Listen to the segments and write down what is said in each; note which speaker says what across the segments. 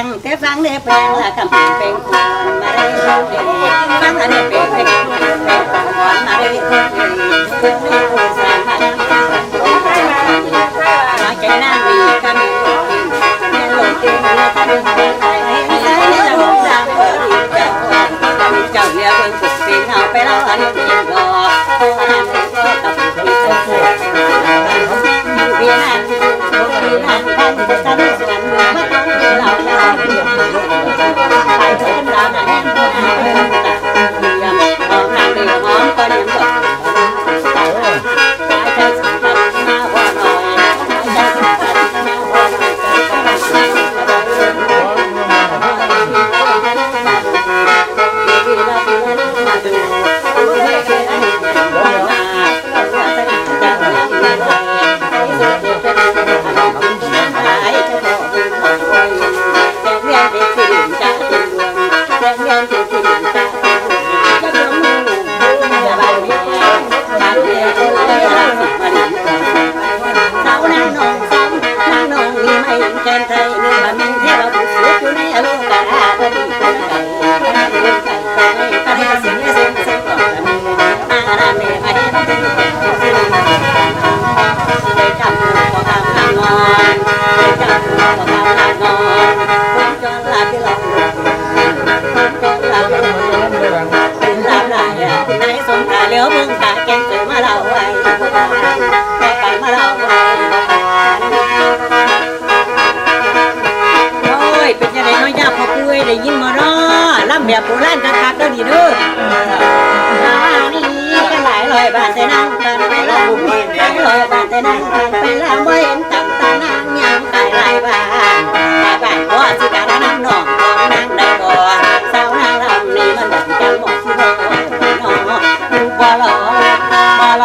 Speaker 1: งแต่ฟังเด้แปลงละคำเป็นคนมาได้ฟังเด้แปลงเป็นคนมาได้สร้างมามาใจนั่งมีกันแม่ลงเตียงมาทำให้จะลงดังเปิดเจ้าเลี้ยงเบิ่งสุดปีนเอาไปเล่าอันนี้รออันนี้ก็กับพี่เจ้าพี่นั่นพี่นั่นท่านจะทำสวนมาต้องเราไปเชิญเราหน้าแน่นตัวอาเรื่องตาเยี่ยมหอมนางเดียวหอมก็เลี้ยงก่อนใจสำคัญมาว่าหน่อยใจสำคัญมาว่าหน่อยเลี้ยวมึงตาแกงเสือมาเล่าไว้ไปมาเล่าไว้โอ้ยเป็นยังไงน้อยยาพอปุ้ยได้ยินมาร้อล่ำแบบโบราณคักๆเด้อดีเด้อนี่ก็หลายร้อยบาทแต่นั่งกันไปละหลายร้อยบาทแต่นั่งกันไปละบ่เห็นต่ำตานั่งยังขายหลายบาทพ่อสิการนั่งนองของนั่งได้บ่สาวนางรำนี่มันดังจังหมดสิบ่บ่หลอ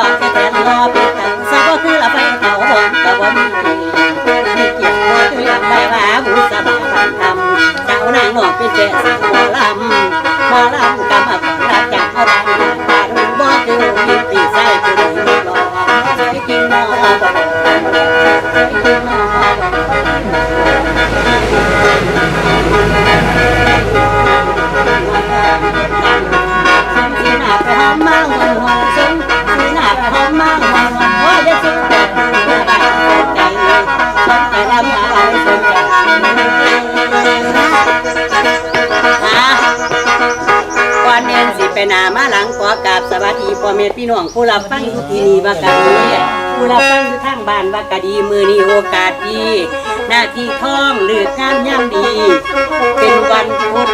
Speaker 1: กแค่รอปิดตังซะบ่คือละไปเขาบ่ก็บ่มีมีเกียรติบ่คือยังได้ว่าบุษบาบันทำเจ้านางนอกเป็นแก่สิบ่ลำกำมาของรักจากเอาดังตาดูบ่คือมีตีใส่คือหลอกใส่กินนอบ่ใส่กินนอไปหอมมาหัวหัวซึ้งสีหน้าไปหอมมาหัวหัวจะซึ้งแต่ใจใจลำอะไรสนใจก่อนเรียนสิไปหน้ามาหลังขอกราบสวัสดีพ่อแม่พี่น้องผู้รับฟังอยู่ที่นี่ว่ากะดีผู้รับฟังอยู่ทางบ้านว่ากะดีมือนี้โอกาสดีหน้าที่ท่องเลือกงานย่ำดีเป็นวันพุธ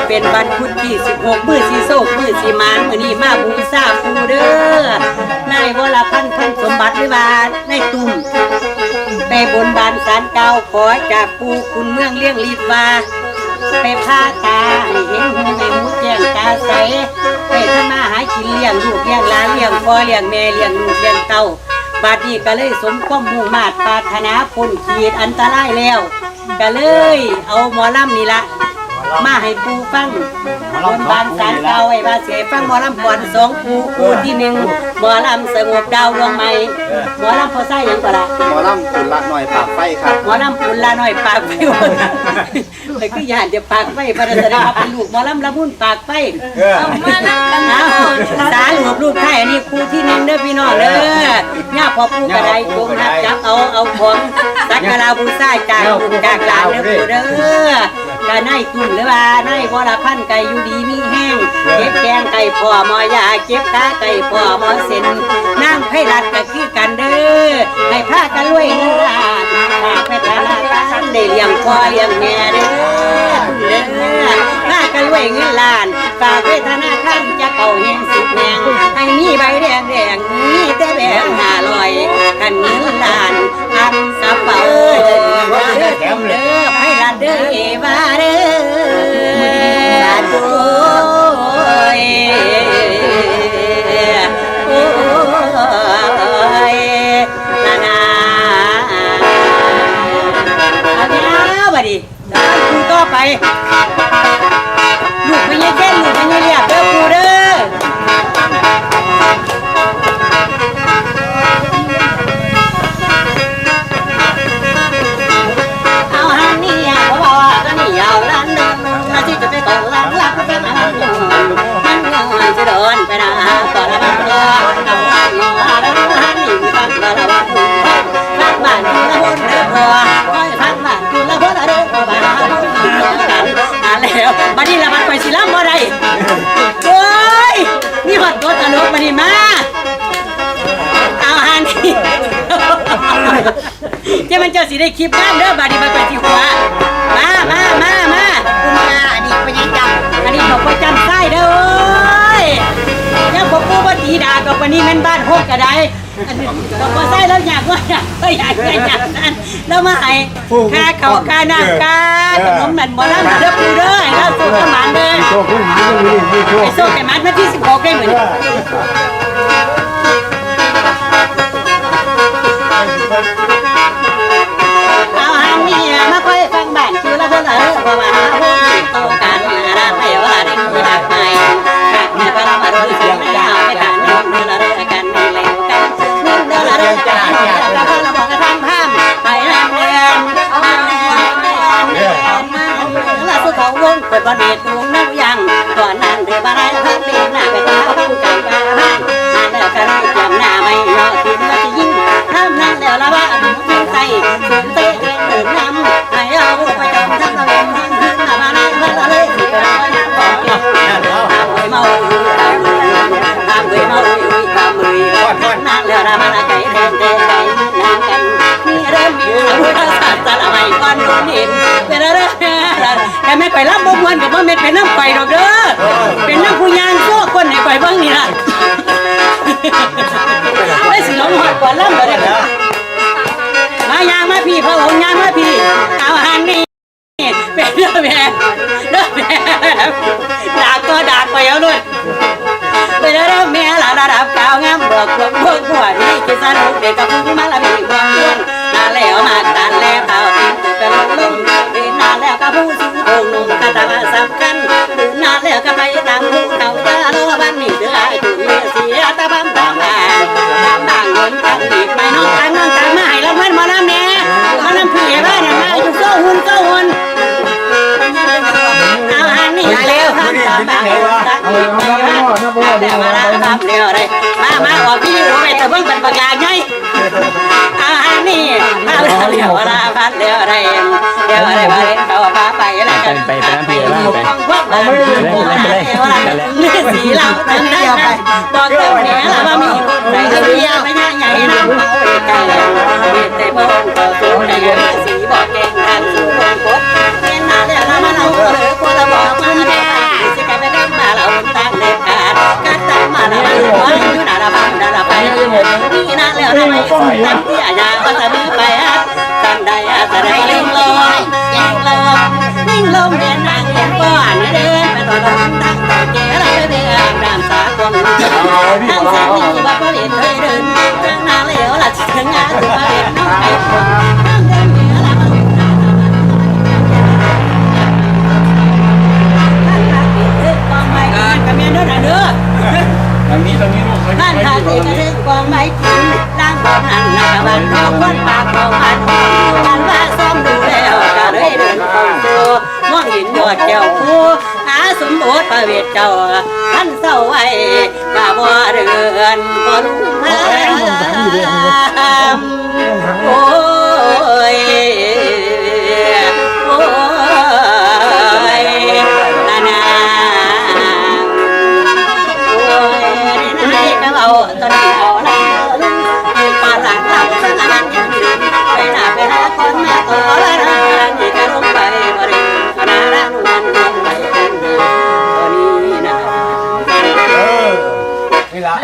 Speaker 1: เป็นวันพุธที่16มื้อสิโศกมื้อสิมานมื้อนี้มาบูชาปู่เด้อนายวรพันธ์พันสมบัติหรือว่านายตุ้มไปบนบานศาลเก่าขอจากปู่คุณเมืองเลี้ยงลีดว่าไปพาตาให้เห็นหูให้มุดแจ้งตาใสไปทำมาหากินเลี้ยงลูกเลี้ยงหลานเลี้ยงพ่อเลี้ยงแม่เลี้ยงลูกเลี้ยงเต้าบัดนี้ก็เลยสมความมุ่งมา่ปรารถนาพ้นขีดอันตรายแล้วก็เลยเอาหมอลำนี่ละมาให้ปูฟังบนบานศาลเก่าไอ้บาเสียฟังหมอลำก่อน2ปูที่1หมอลำสงบดาวดวงใหม่หมอลำพอใส่ยังก็ละ
Speaker 2: หมอลำปุ่นละหน่อยปากไฟครับ
Speaker 1: หมอลำปุ่นละหน่อยปากไฟเลยคืออยากจะปากไฟพระแสดงเป็นลูกหมอลำละมุ่นปากไฟเอามาลักันนะสาหลวงลูกไทยอันนี้ปูที่1เด้อพี่น้องเด้อย่าพอปูกระไดจงนับจับเอาของสักการะบูชาจากหลานเด้อปูเด้อกะนายตุ่นหรือว่านายวรพันธ์ไก่อยู่ดีมีแห้งเก็บแกงไก่พ่อหมอยาเก็บตาไก่พ่อหมอเส้นนั่งไผ่รัดก็คือกันเด้อให้พากันรวยเงินล้านฝากไปธนาคารได้เลี้ยงพ่อเลี้ยงแม่เด้อพากันรวยเงินล้านฝากไปธนาคารจะเก่าแห่ง10แห่งให้มีใบแดงมีแต่แบงค์500กันเงินล้านอันกระเป๋าเด้อไผ่รัดเด้อเอวาเด้อสาธุนาเอาบัดนี้กูต่อไปลูกไม่ใช่แค่ลูกไม่ใช่เรียกเด้อกูเด้อ สิได้คลิปงานเด้อบาดนี้มาเป็นที่หัวมา
Speaker 3: คุณมาอดีตพญาจำ
Speaker 1: อันนี้เขาก็จำไส้เด้อเนี่ยบอกกูว่าตีด่ากับวันนี้แม่นบ้านโคกกระไดเราก็ไส้แล้วอยากว่าอยากนั้นแล้วมาให้ค่าเขาค่าน้ำค่าขนมนั่นบ่แล้วเด้อปูเด้อแล้วสู้กับมันเด้อ
Speaker 4: โชคขึ้นมาเลยมีโชค
Speaker 1: ไอ้โซ่ไก่มันวันที่16ได้เหมือนเอาหางนี่มาค่อยฟังบ้านคือละเพิ่นเพราะว่าหาพวกโตกันละไม่ว่าได้มือหักไปหักมาพลังมาโดนเสียงไม่เอาไปกันนึงเด้อละเด้อกันไม่เลวกันนึงเด้อละเด้อกันแล้วก็เราบอกกันทางภาพไปนั่งเรียนละสุเขาวงเปิดบอลเนตวงน้ำยังก่อนนั้นเดือบอะไรพักเรียนหน้าไปตาผู้ไก่บ้านมาแล้วกันจำหน้าไม่ยอดทิ้งว่าจะยิ่งทำนั่นแล้วละว่าถึงทิ้งใจถึงเตะเดินน้ำให้เอาไปจำทั้งตะเวนทั้งคืนมาในเมื่อเลยที่เป็นวันนั้นของเก่าทำไว้เมาทำไว้เมาทำมือนั่นแล้วละมันไก่เดินเตะไก่นั่งกันนี่เริ่มมีอาวุธศาสตร์ตะละไม่ก่อนโดนเห็นเป็นอะไรแต่ไม่ไปรับบ่มวนกับบ่เม็ดเป็นน้ำไฟดอกเด้อเป็นน้ำผู้ยางโซ่คนให้ไปเบิ่งนี่ล่ะไอ้สิลงหอดก่อนล่ำบ่ได้มายางมาพี่พระองค์ยางมาพี่เอาหันนี่เป็นเด้อแม่ดากก็ดากไปเอาด้วยเป็นเด้อแม่ละระดับกาวงามบอกพวกหัวนี่กินสนุกเด็กกับผู้มาละมีบ่ม่วนนาแล้วมากันแล้วเต่าติดเป็นลมเป็นนานแล้วกับผู้สูงองค์นุ่มกะตาสำคัญนานแล้วก็ไปตามผู้เขาจะรอบ้านนี่เดือดจุดเลือดเสียตาบ้ามตามมาตามเงินตามอีกไปน้องตามมาให้เราเพื่อนมาน้ำแน่มาน้ำพี่บ้านมาอยู่โซ่หุ่นเอาหันนี่เร็วหันตามมาแต่มาแล้วทำเร็วเลยมาออกพี่รู้ไหมแต่เพิ่งเป็นปากกาไงเอาหันนี่มาเร็วละพัดเร็วอะไรมาเล่นเขาพาไปแล้วกันไปน้ำพี่แล้วไปเอาไม่ได้เลยสีเราตั้งได้บอกเจ้าแม่ละว่ามีใจเดียวไม่ใหญ่ใหญ่น้ำเอาไว้ใจแต่พงก็สูงแต่สีบอกเก่งทางสูงโคตรเห็นหน้าแล้วมาเราเหลือคนละบอกมาแน่สิกันไปกันมาเราตั้งเด็ดขาดกันตั้งมาเราว่าอยู่หน้าเราบ้านเราไปนี่นะแล้วทำไมตั้งที่อาญาก็จะมีไปตั้งได้จะได้ลิงลอยลิงลมเดินนางเดินก้อนเดินไปต่อตั้งแต่เก๋เราไปเดินดามสาคนทั้งสามีบ้าก็เห็นเคยเดินทั้งนาแล้วล่ะถึงงานถึงมาเห็นน้องไก่คนทั้งเดินเหนือละมันกองไม้กระเมียนด้วยนะเด้อตรงนี้ลูกนั่นทางที่กระเทงกองไม้กินร่างของนั่นนะกะวันน้องคนปากของมันกันว่าซ้อมดูแล้วก็เลยเดินเข้าสู่มองเห็นยอดแก้วคู่หาสมบูรณ์ประเวทเจ้าท่านเศร้าไว้กะบ่เรือนบ่รู้มาโอ้ยตอนนี้เอาละปาหลังหลังสนานยังยืนไปหน้าไปหาคนมาต่อละนานนี่จะลงไปบริขณะนั้นวันไปกันตอนนี้นะ
Speaker 4: นี่ละ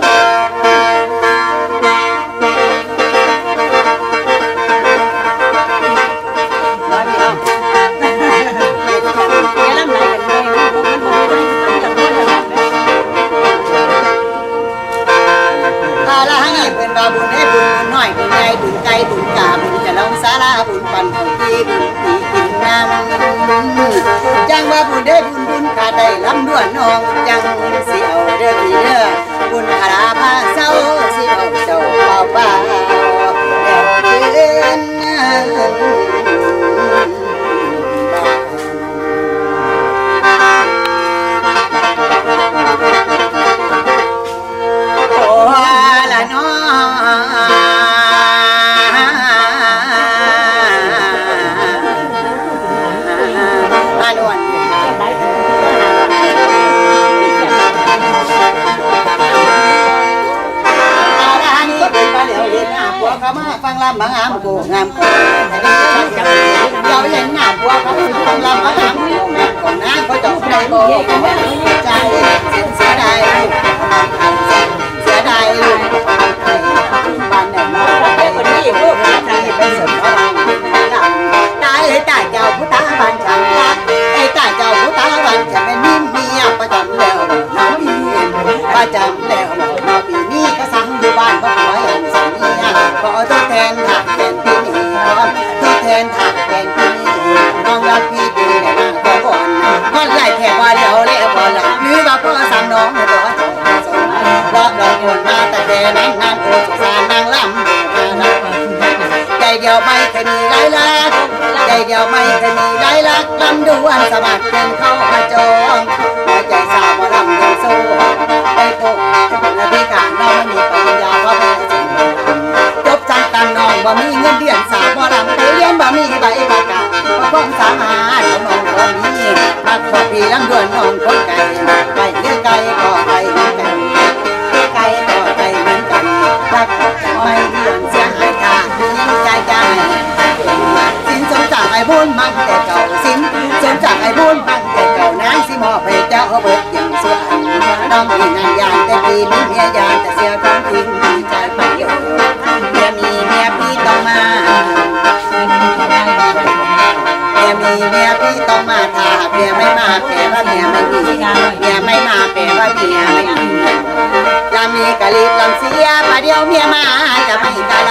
Speaker 3: บุญให้บุญน้อยบุญใหญ่บุญไกลบุญกาบุญจะลงสาราบุญปันของที่บุญตีกินน้ำจังว่าบุญได้บุญขาได้ลำด้วนน้องจังสิเอาเด้อพี่เด้อบุญขาราพาเศร้าสิเอาเจ้าเป่าเป่าแล้วเดินฟังลำบางงามโกงามโกให้ได้ จำแล้วบอกมาปีนี้ก็สั่งอยู่บ้านบ่ขออย่างสามีขอทดแทนถักแทนพี่นี่ขอทดแทนถักแทนพี่นี่น้องรักพี่จึงได้มาขอก่อนมันไล่แค่ว่าเดียวแล้วพอหลับหรือว่าพ่อสั่งน้องให้ตัวจบสมรอบเราควรมาแต่แต่นั้นนานโอ้สงสารนางลำใจเดียวไม่เคยมีไรลักใจเดียวไม่เคยมีไรลักลำดวนสมัครเป็นเข้ามาจองหัวใจสาวมาลำยังสู้ไปโตนาทีขาน้องไม่มีปัญญาเพราะแม่จริงจบจังตันน้องบ่มีเงินเดือนสาวบ่ลำไปเรียนบ่มีใบประกาศเพราะความสามารถของน้องบ่มีรักพอพี่ลำดวนน้องคนไก่ไปเรือไก่ก็ไปเหมือนกันไก่ก็ไปเหมือนกันรักไม่เดือนเสียหายค่ะใจใจสินสมจากไอ้บุญมันแต่เก่าสินสมจากไอ้บุญมันแต่เก่านางสิมอบให้เจ้าเบิดอย่างสวยน้องพี่นั่นยานแต่ปีนี้เมียยานแต่เสียของทิ้งใจไปอยู่เมียมีเมียพี่ต้องมาเมียมีเมียพี่ต้องมาถ้าเมียไม่มาแปลว่าเมียไม่มีเมียไม่มาแปลว่าเมียไม่มีลำมีกะลีลำเสียประเดี๋ยวเมียมาจะไม่กะล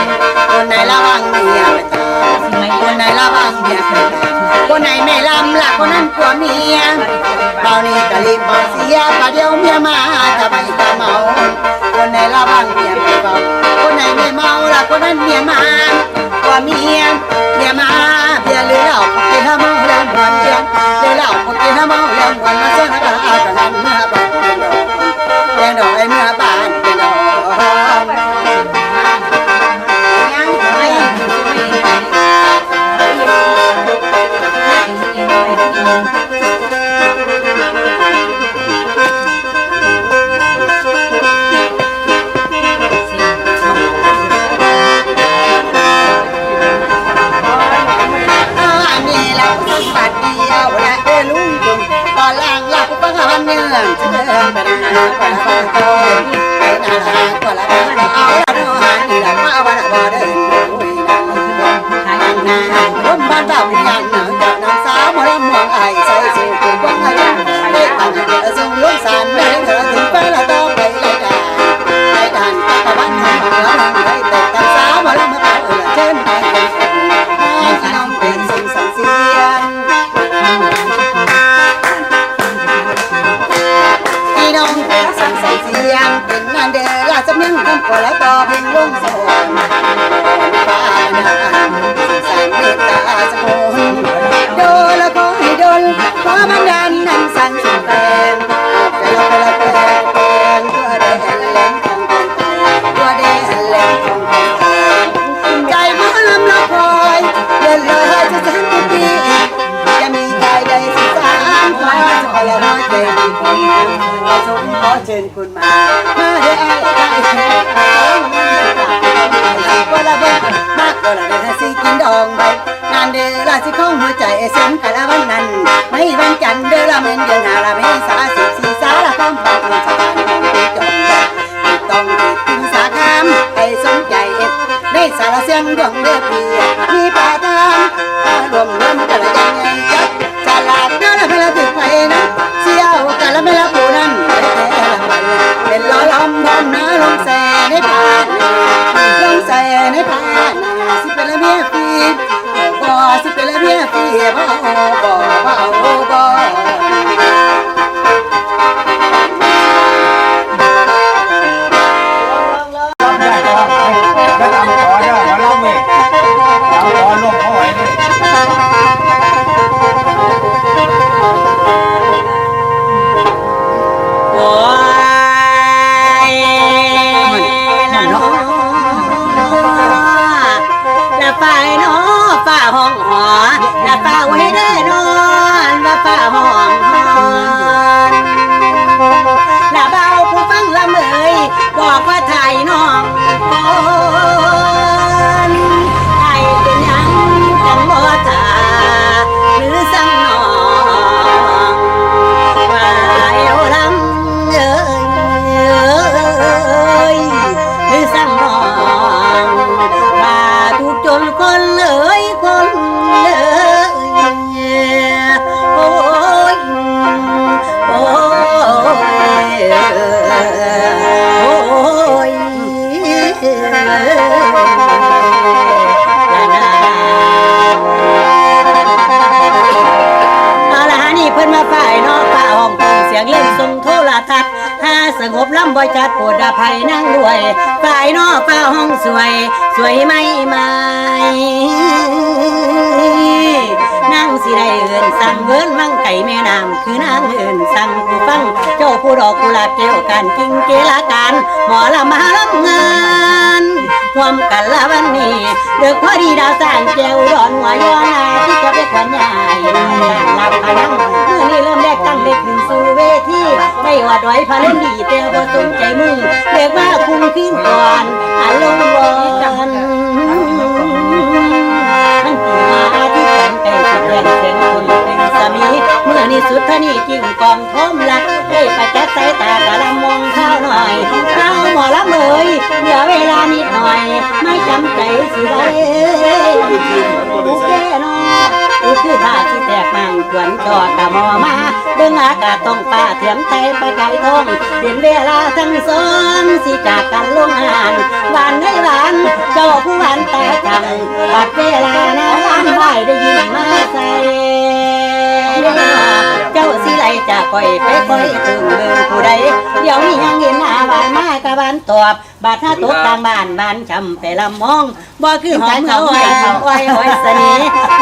Speaker 3: ำคนไหนระวังเมียประจำคนไหนระวังเมียประจำคนไหนไม่ลำละคนนั้นกลัวเมียเบานี่กะลีบเสียประเดี๋ยวเมียมาจะไม่กะเมาคนไหนระวังเมียไม่เบาคนไหนไม่เมาละคนนั้นเมียมากลัวเมียมาเบียร์หรือเหล้ากินห้าเมาแล้วหวนเบียร์หรือเหล้ากินห้าเมาแล้วหวนมาเส้นนักอาตหันเมื่อบ้านเป็นดอกไอ้เมื่อบ้านเป็นดอกยังปัดเดียวและเอลุงจุงตอนล่างหลับก็หันเงื่อนเชื่อไปนาไปละบ้านโตไปนาก็ละบ้านเอาละโนหันนี่ละมาวันบ่เดินคุยนานาร่มบ้านเจ้าพิญญาณหนังเจ้าน้ำสาวมรมองไอใส่สูงกว้างไอได้ตั้งเดือส่งลุงสารไม่เธอถึงไปละต่อไปเลยด่านตะวันทองเหนือเมืองไทยแต่ตั้งสาวมรมมาเออเช่นไปให้น้องเป็นสิ่งสังเสียงพี่น้องเป็นสังใส่เสียงเป็นงานเดล่าสำนึกทำก่อแล้วต่อเพลงลงสวรรค์ฟ้านาสารเมตตาสะโคนโดละก็ให้โดนขอบันดาลนั้นสั่งสุดแฟนใจเราไปละแฟนตัวแดงแหลมของตัวแดงแหลมของใจมาลำละคอยเดินเลยจะสันติจะมีใจใดสิสานฟ้าจะคอยละน้อยใจดีขอสมขอเชิญคุณมาได้ก็ละเบิดมากก็ละได้สิกินดองใบงานเดือละสิของหัวใจเส้นกะละวันนั้นไม่วันจันทร์เดือละเมนเดือนหาละเมษา14สาละความปากมันสถานของที่จงต้องถึงสาคามให้สนใจได้สารเสียงดวงเดือเพียมีป่าทางรวมกันละยังไงจับฉลาดก็ละไม่ละถึงไปนะเสี่ยวกันละไม่ละผู้นั้นเป็นล้อล้อมพร้อมนะลงแสในป่าลงแสในป่าสิเป็นละเมียฟีบ่สิเป็นละเมียฟีบ่
Speaker 1: ห้องหอและเฝ้าให้ได้นอนว่า บลำบ่จัดโปรดอภัยนั่งด้วยฝ่ายนอฟ้าห้องสวยสวยไม่ไม่นั่งสิได้เอินสั่งเวินวังไก่แม่น้ำคือนางเอินสั่งผู้ฟังเจ้าผู้ดอกกุหลาบเกี่ยวกันกิงเกลาการหมอละมารับงานรวมกันละวันนี้เด็กพอดีดาวสร้างแก้วดอนหัวยอนาที่จะไปขวัญใหญ่รับพลังเมื่อนี้เริ่มแรกตั้งเด็กขึ้นสู่เวทีได้ว่าดอยพาเล่นดีแต่บ่สนใจมึงเด็กว่าคุ้มขึ้นก่อนอาลงวอนมันตีมาที่กันไปสิแดงเส้นคนเป็นสามีเมื่อนี้สุดทนีจิ้งกองทมลักได้ประจักษ์สายตากะละมองข้าวหน่อยข้าวหมอละเมยเหลือเวลานิดหน่อยไม่จำใจสิได้โอเคเนาะคือท่าที่แตกมันขวนจอดตะมอมาเบื้องอากาศต้องป่าเถียมใจไปไกลทงเป็นเวลาทั้งสองสิจากกันลงงานหวานไงหวานเจ้าผู้หวานตาจังปัดเวลาน้ำไหวได้ยินมาใส่เจ้าสิไหลจะก่อยไปก่อยถึงเบิ่งผู้ใดเดี๋ยวนี้ยังเห็นหน้าบ้านมากะบ้านตอบบาดถ้าตกกลางบ้านบ้านช้ำไปลำมองบ่คือหอมเขาอ้อยอ้อยอ้อยสนี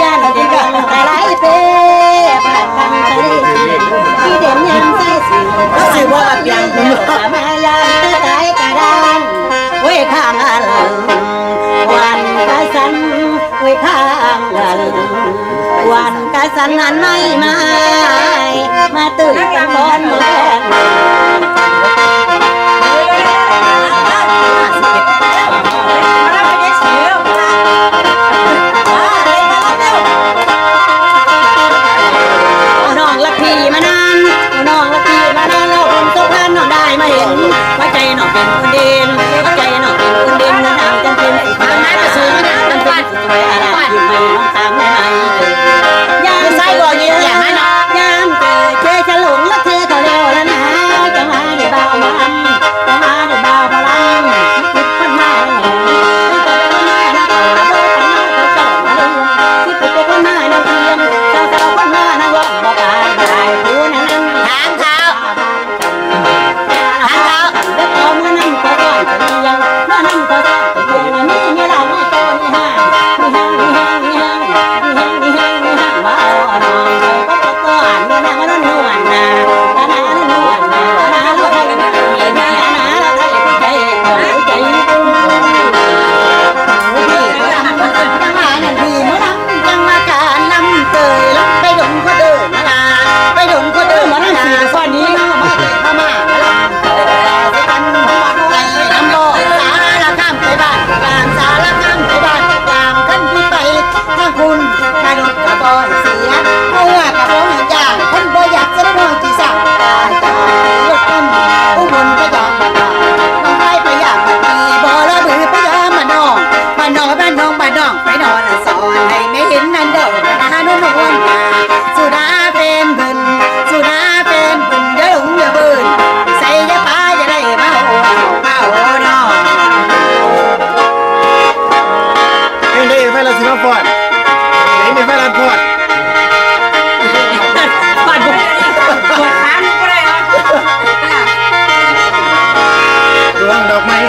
Speaker 1: ย่านเด็กกังแต่ไรเป้ปากกังแต่ไรที่เด่นยังใส่สิ่งก็สิว่าเปียงมายามตายกระดานไว้ข้างอันวันกะสันไว้ข้างอันวันกะสันนั้นไม่มาตื่นกันบอนแรงน้องลักพี่มานานน้องลักพี่มานานเราเป็นตัวพันน้องได้มาเห็นว่าใจน้องเป็นคนเด่นว่าใจน้องเป็นคนเด่นนางจำเป็นสิทำให้กระสือจำเป็นสิทำให้อะไรยิ้มให้น้องตามได้ไหมยามใส่ก่อนยิ้มอย่างนั้นยามเจอจะหลงและเธอก็เร็วแล้วนะจะมาได้เบามาจะมาได้เบาพลังคิดพันมา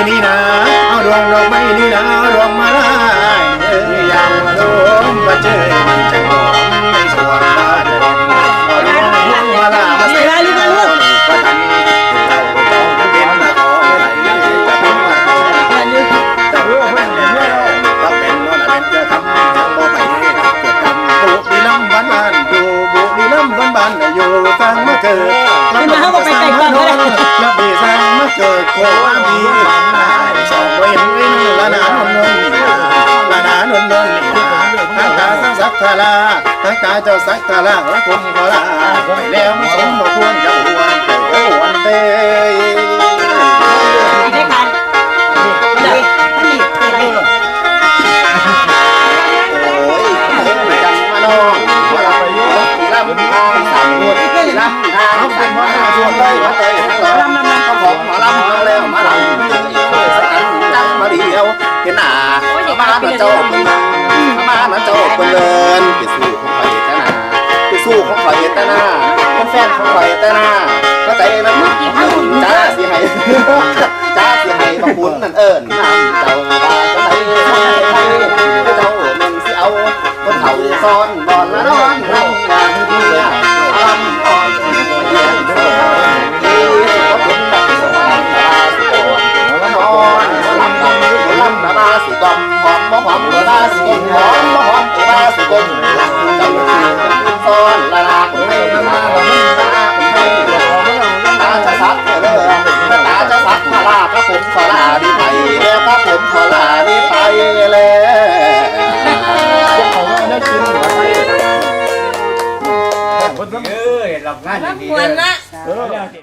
Speaker 2: นี่นะเอาดวงดอกไม้นี่นะรวมมาได้อย่างมาลมมาเจอจังหวะในสวนบ้านเอาดวงมาลามาใส่ลูกลูกประทันเราต้องเป็นนักขอไหลจะเป็นมาขอจะรู้ว่าเป็นก็เป็นว่าเป็นเจ้าคำยังบ่ไปเกิดคำบุรีลำบ้านอยู่บุรีลำบ้านอยู่สร้างมาเกิดแล้วมาเขาไปไก่ก่อนก็ได้แล้วดีสร้างมาเกิดโคมีสองเว้นละนานนนละนานนนทั้งตาสักทาราทั้งตาเจ้าสักทาราและคนขอลาไปแล้วมันสมควรจะหวนเตยหวนเตยได้กันเลยนี่อะไรโอ้ยจังมาโน่ว่าเราไปยุ่งลำทางสั่งวนลำทางเป็นว่าชวนเลยว่าเตยลำเขาบอกมาลำมาแล้วมาลำมาเดียวเห็นหน้ามามาโจกมาโจกเลินไปสู้ของไฟแต่หน้าไปสู้ของไฟแต่หน้าคนแฟ ฟนของข่อยแต่หน้าเข้าใจไหมจ้าสิให้จ้าสิให้บักบุญนั่นเอิญน้ำเจ้าว่าจะไหนเจ้าเม่นสิเอาคนเขาซ้อนบอนละร้อนรำงานเพื่อทำอ่อนเรียนโซ่ที่เขาเป็นแบบสบายตาสิโอนนอนลำตาสิกลมหอมหอมตาสิกลมหอมหอมตาสิกลมเจ้าคือซ้อนละลาคนไม่มาตาจะซัดเลยตาจะซัดมาลาพระผมขอลาดีไปแล้วพระผมขอลาดีไปแล้วเขาได้กินหัวใจ
Speaker 4: หลับงานดีๆ